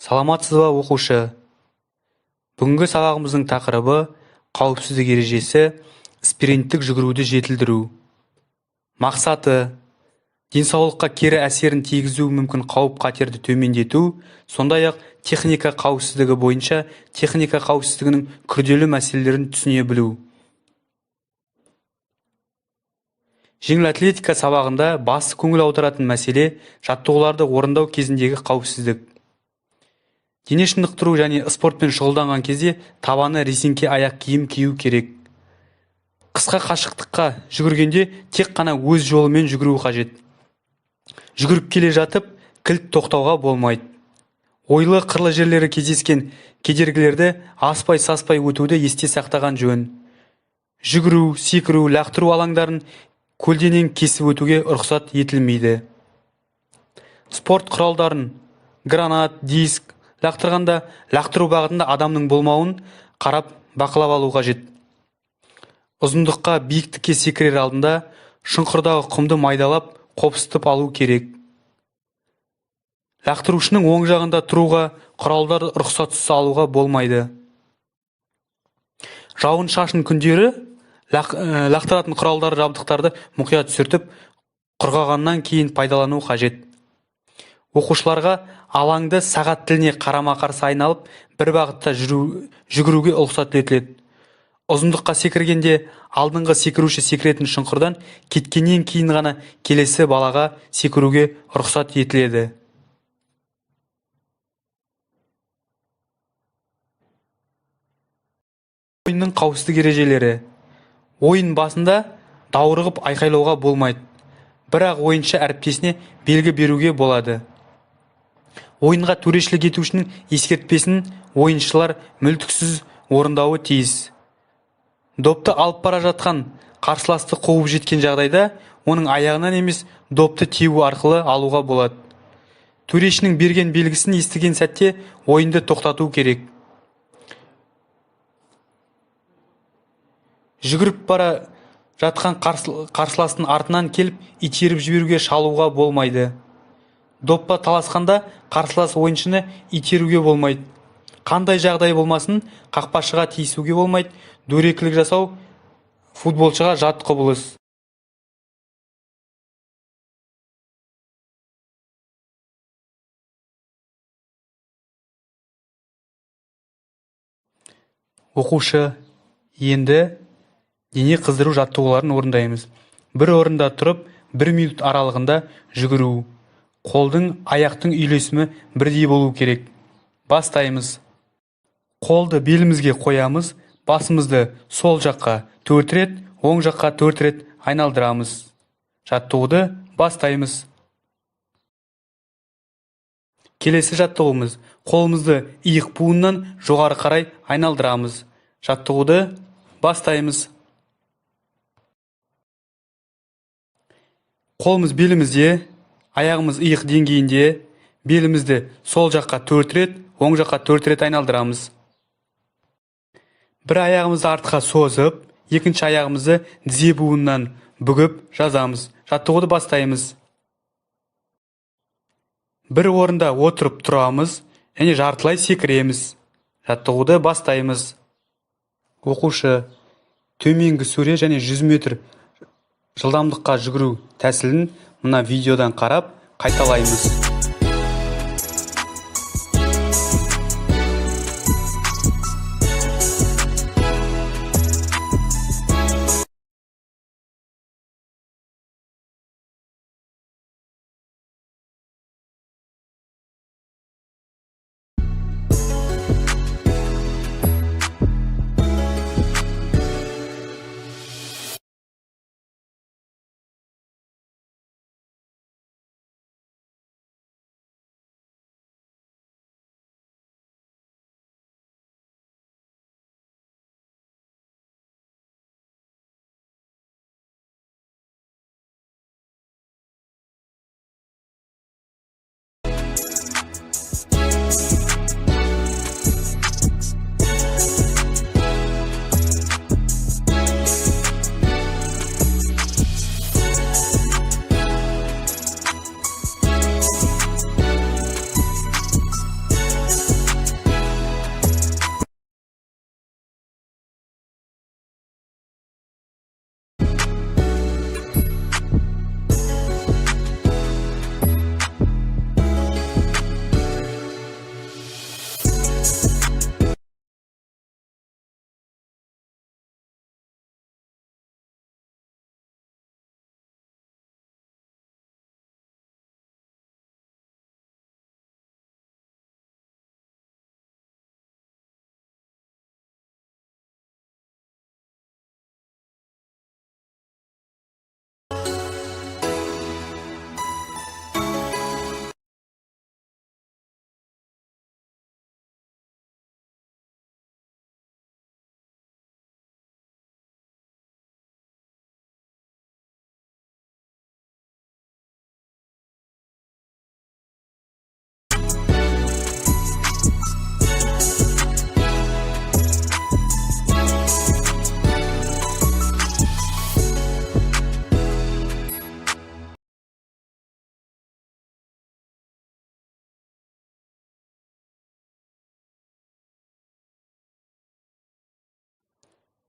Саламатсыз ба оқушы? Бүгінгі сабағымыздың тақырыбы қауіпсіздік ережесі, спринттік жүгіруді жетілдіру. Мақсаты: денсаулыққа кері әсерін тигізуі мүмкін қауіп-қатерді төмендету, сондай-ақ техника қауіпсіздігі бойынша техника қауіпсіздігінің күрделі мәселелерін түсіне білу. Жеңіл атлетика сабағында басты көңіл аударатын мәселе жаттығуларды орындау кезіндегі қауіпсіздік. Дене шынықтыру және спортпен шұғылданған кезде табаны резеңке аяқ киім кию керек. Қысқа қашықтыққа жүгіргенде тек қана өз жолымен жүгіру қажет. Жүгіріп келе жатып, кілт тоқтауға болмайды. Ойлы қырлы жерлері кездескен кедергілерді аспай-саспай өтуді есте сақтаған жөн. Жүгіру, секіру, лақтыру алаңдарын көлденең кесіп өтуге рұқсат етілмейді. Спорт құралдарын гранат, диск лақтырғанда лақтыру бағытында адамның болмауын қарап бақылап алу қажет. Ұзындыққа, биіктікке секірер алдында шұңқырдағы құмды майдалап қопсытып алу керек. Лақтырушының оң жағында тұруға, құралдарды рұқсатсыз алуға болмайды. Жауын-шашын күндері лақтыратын құралдар жабдықтарды мұқият сүртіп, құрғағаннан кейін пайдалану қажет. Оқушыларға алаңды сағат тіліне қарама-қарсы айналып, бір бағытта жүгіруге рұқсат етіледі. Ұзындыққа секіргенде алдыңғы секіруші секіретін шұңқырдан кеткеннен кейін ғана келесі балаға секіруге рұқсат етіледі. Ойынның қауіпсіздік ережелері. Ойын басында даурығып айқайлауға болмайды, бірақ ойыншы әріптесіне белгі беруге болады. Ойынға төрешілік етушінің ескертпесін ойыншылар мүлтіксіз орындауы тиіс. Допты алып бара жатқан қарсыласты қуып жеткен жағдайда, оның аяғынан емес, допты теуі арқылы алуға болады. Төрешінің берген белгісін естіген сәтте ойынды тоқтату керек. Жүгіріп бара жатқан қарсыластың артынан келіп итеріп жіберуге шалуға болмайды. Доппа таласқанда қарсылас ойыншыны итеруге болмайды. Қандай жағдай болмасын, қақпашыға тиісуге болмайды. Дөрекілік жасау футболшыға жат құбылыс. Оқушы, енді дене қыздыру жаттығуларын орындаймыз. Бір орында тұрып, 1 минут аралығында жүгіру. Қолдың, аяқтың үйлесімі бірдей болу керек. Бастаймыз. Қолды белімізге қоямыз, басымызды сол жаққа 4 рет, оң жаққа 4 рет айналдырамыз. Жаттығуды бастаймыз. Келесі жаттығуымыз. Қолымызды иық буыннан жоғары қарай айналдырамыз. Жаттығуды бастаймыз. Қолымыз белімізде, аяғымыз иық деңгейінде, белімізді сол жаққа 4 рет, оң жаққа 4 рет айналдырамыз. Бір аяғымызды артқа созып, екінші аяғымызды тізе буыннан бүгіп жазамыз. Жаттығуды бастаймыз. Бір орында отырып тұрамыз, және жартылай секіреміз. Жаттығуды бастаймыз. Оқушы, төменгі сөре және 100 метр жылдамдыққа жүгіру тәсілін мына видеодан қарап қайталаймыз.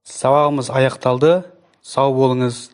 Сабағымыз аяқталды. Сау болыңыз.